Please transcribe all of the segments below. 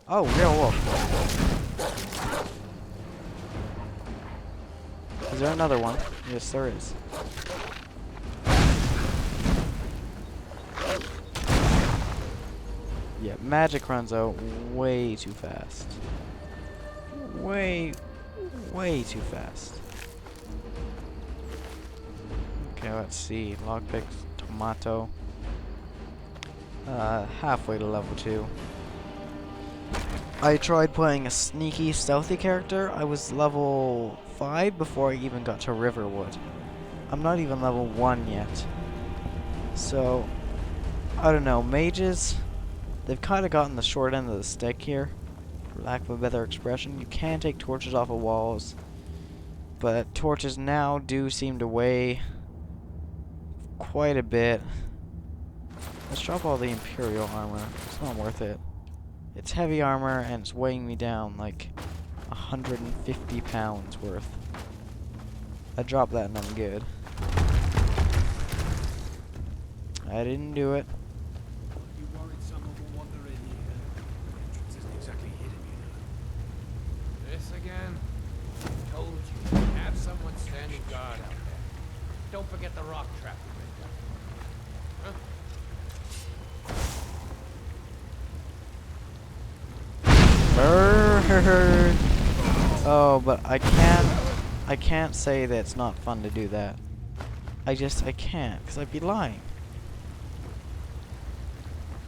Oh, real wolf. Is there another one? Yes, there is. Yeah, magic runs out way too fast. Way too fast. Okay, let's see. Lockpicks, tomato. Halfway to level 2. I tried playing a sneaky, stealthy character. I was level 5 before I even got to Riverwood. I'm not even level 1 yet. So, I don't know. Mages, they've kind of gotten the short end of the stick here, for lack of a better expression. You can take torches off of walls, but torches now do seem to weigh quite a bit. Let's drop all the Imperial armor. It's not worth it. It's heavy armor and it's weighing me down like 150 pounds worth. I dropped that and I'm good. I didn't do it. You worried someone will wander in here? The entrance isn't exactly hidden, you know. This again? Told you, have someone standing guard out there. Don't forget the rock trap you made up. Bird. Oh, but I can't say that it's not fun to do that. I can't, because I'd be lying.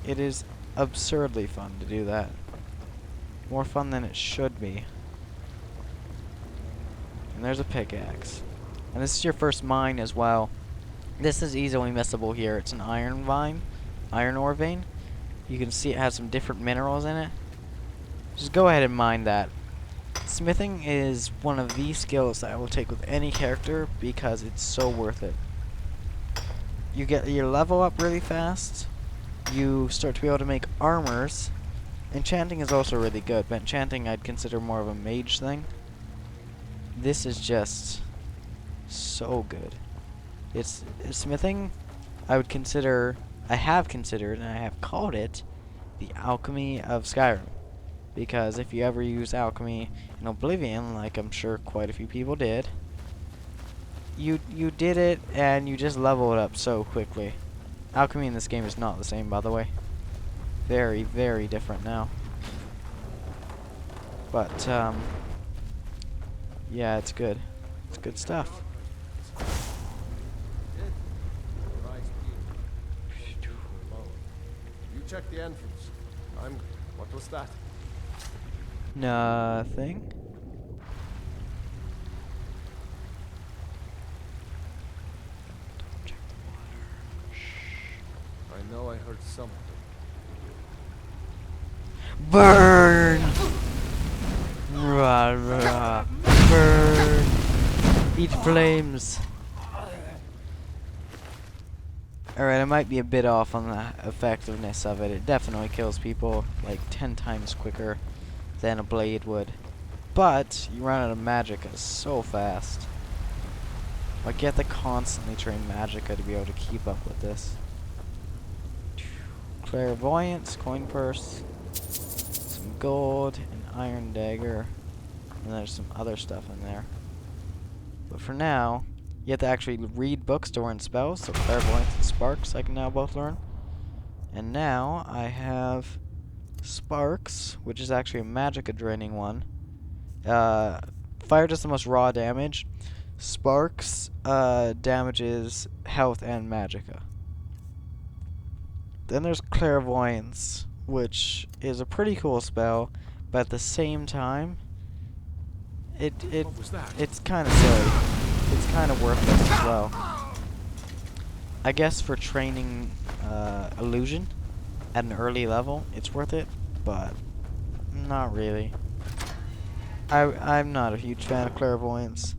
It is absurdly fun to do that. More fun than it should be. And there's a pickaxe. And this is your first mine as well. This is easily missable here. It's an iron ore vein. You can see it has some different minerals in it. Just go ahead and mine that. Smithing is one of the skills that I will take with any character because it's so worth it. You get your level up really fast. You start to be able to make armors. Enchanting is also really good, but enchanting I'd consider more of a mage thing. This is just so good. It's smithing. I have considered, and I have called it the alchemy of Skyrim. Because if you ever use alchemy in Oblivion, like I'm sure quite a few people did, you did it and you just level it up so quickly. Alchemy in this game is not the same, by the way. Very, very different now. But yeah, it's good. It's good stuff. You check the entrance. What was that? Nothing. I know I heard something. Burn! Rah, rah. Burn! Eat flames! Alright, I might be a bit off on the effectiveness of it. It definitely kills people like 10 times quicker than a blade would. But you run out of magicka so fast. Like, you have to constantly train magicka to be able to keep up with this. Clairvoyance, coin purse, some gold, an iron dagger, and there's some other stuff in there. But for now, you have to actually read books to learn spells, so clairvoyance and sparks I can now both learn. And now I have sparks, which is actually a magicka draining one. Fire does the most raw damage. Sparks damages health and magicka. Then there's clairvoyance, which is a pretty cool spell, but at the same time, What was that? it's kind of silly. It's kind of worthless as well. I guess for training illusion at an early level, it's worth it, but not really. I'm not a huge fan of clairvoyance.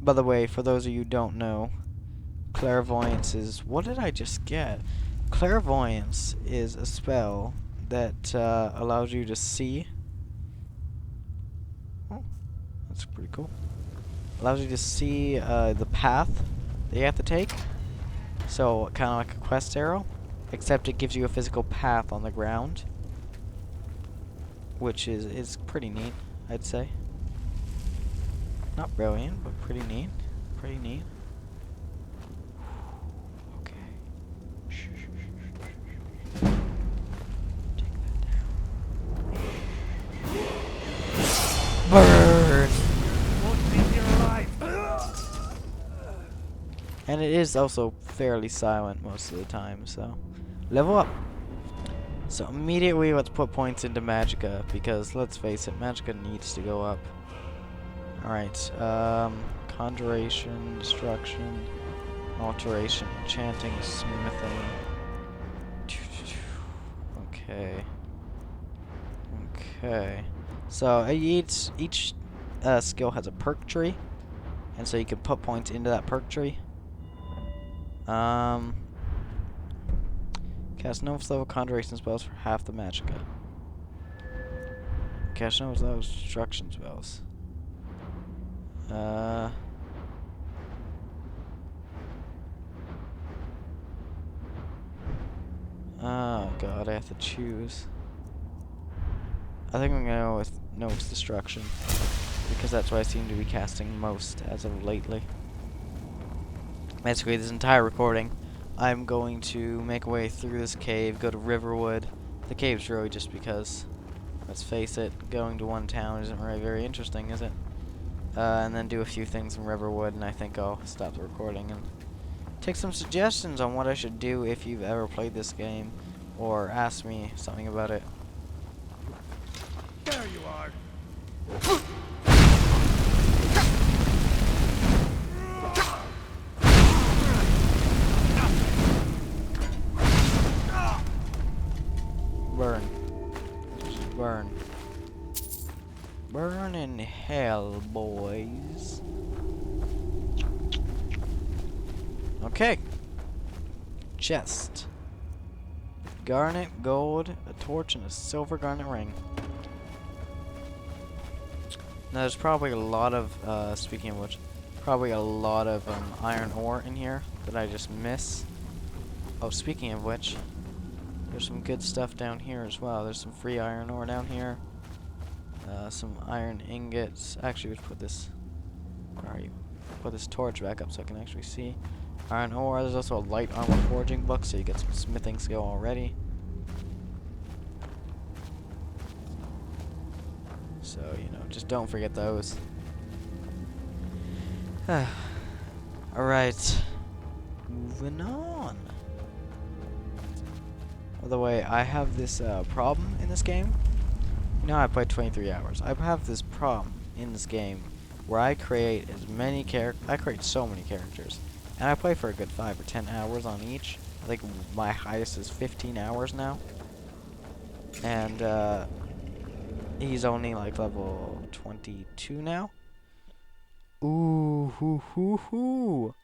By the way, for those of you who don't know, clairvoyance is... What did I just get? Clairvoyance is a spell that allows you to see... Oh, that's pretty cool. Allows you to see the path that you have to take. So, kind of like a quest arrow, except it gives you a physical path on the ground. which is pretty neat, I'd say. Not brilliant, but pretty neat. Pretty neat. Okay. Shh, shh, shh, shh, shh. Take that down. Burn! And it is also fairly silent most of the time, so level up. So immediately let's put points into Magicka, because let's face it, Magicka needs to go up. Alright, Conjuration, Destruction, Alteration, Enchanting, Smithing. Okay. Okay. So each skill has a perk tree, and so you can put points into that perk tree. Cast no level conjuration spells for half the Magicka. Cast no level destruction spells. Oh god, I have to choose. I think I'm gonna go with No's Destruction, because that's what I seem to be casting most as of lately. Basically, this entire recording, I'm going to make a way through this cave, go to Riverwood. The cave's really just because, let's face it, going to one town isn't really very interesting, is it? And then do a few things in Riverwood, and I think I'll stop the recording and take some suggestions on what I should do if you've ever played this game, or ask me something about it. There you are. Burn. Just burn. Burn in hell, boys. Okay. Chest. Garnet, gold, a torch, and a silver garnet ring. Now there's probably a lot of, speaking of which, probably a lot of iron ore in here that I just miss. Oh, speaking of which, there's some good stuff down here as well. There's some free iron ore down here. Some iron ingots. Actually, let's put this. Where are you? Put this torch back up so I can actually see. Iron ore. There's also a light armor forging book, so you get some smithing skill already. So, you know, just don't forget those. Alright. Moving on. By the way, I have this problem in this game. You know, I played 23 hours. I have this problem in this game where I create as many I create so many characters. And I play for a good 5 or 10 hours on each. I think my highest is 15 hours now. And, he's only like level 22 now. Ooh, hoo, hoo, hoo.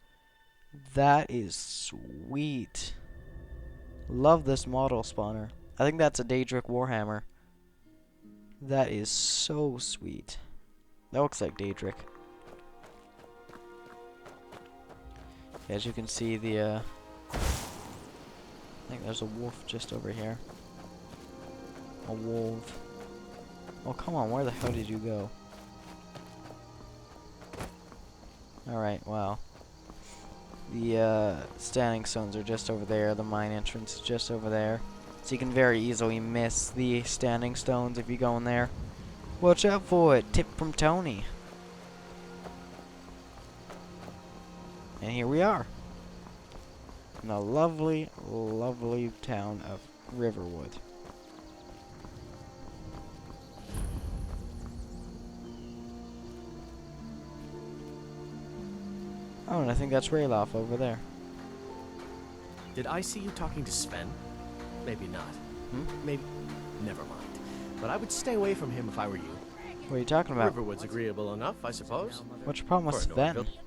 That is sweet. Love this model spawner. I think that's a Daedric Warhammer. That is so sweet. That looks like Daedric. As you can see, I think there's a wolf just over here. A wolf. Oh, come on, where the hell did you go? Alright, well. The standing stones are just over there. The mine entrance is just over there. So you can very easily miss the standing stones if you go in there. Watch out for it. Tip from Tony. And here we are. In the lovely, lovely town of Riverwood. Oh, and I think that's Rayloff over there. Did I see you talking to Sven? Maybe not. Maybe. Never mind. But I would stay away from him if I were you. What are you talking about? Riverwood's agreeable enough, I suppose. What's your problem with For a Sven? Northfield.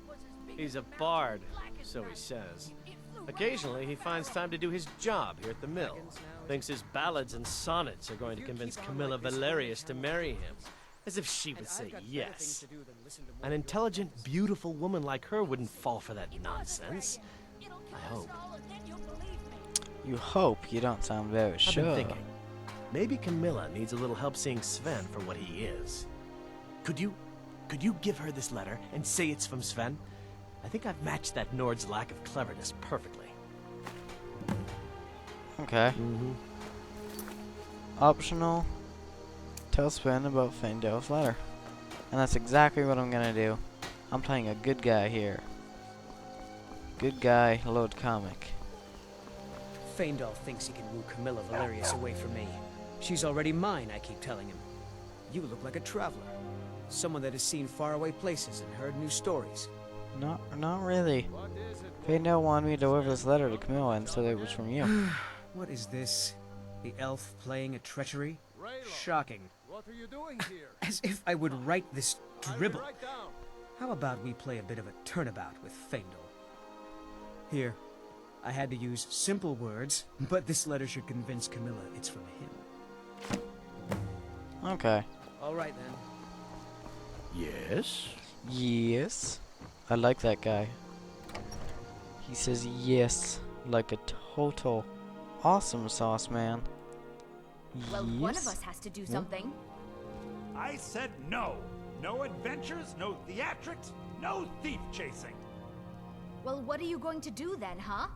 He's a bard, so he says. Occasionally, he finds time to do his job here at the mill. Thinks his ballads and sonnets are going to convince Camilla Valerius to marry him. As if she would say yes. An intelligent, beautiful woman like her wouldn't fall for that nonsense. I hope. You hope. You don't sound very I've sure. been thinking. Maybe Camilla needs a little help seeing Sven for what he is. Could you give her this letter and say it's from Sven? I think I've matched that Nord's lack of cleverness perfectly. Okay. Optional. Tell Sven about Faendal's letter. And that's exactly what I'm gonna do. I'm playing a good guy here. Good guy, load comic. Faendal thinks he can woo Camilla Valerius away from me. She's already mine, I keep telling him. You look like a traveler. Someone that has seen faraway places and heard new stories. Not really. What is it? Faendal wanted me to deliver this letter to Camilla and said it was from you. What is this? The elf playing a treachery? Raylo, Shocking. what are you doing here? As if I would write this dribble. Write down. How about we play a bit of a turnabout with Faendal? Here. I had to use simple words, but this letter should convince Camilla it's from him. Okay. All right then. Yes? Yes. I like that guy. He says yes like a total awesome sauce man. Well, yes. one of us has to do something. I said no. No adventures, no theatrics, no thief chasing. Well, what are you going to do then, huh?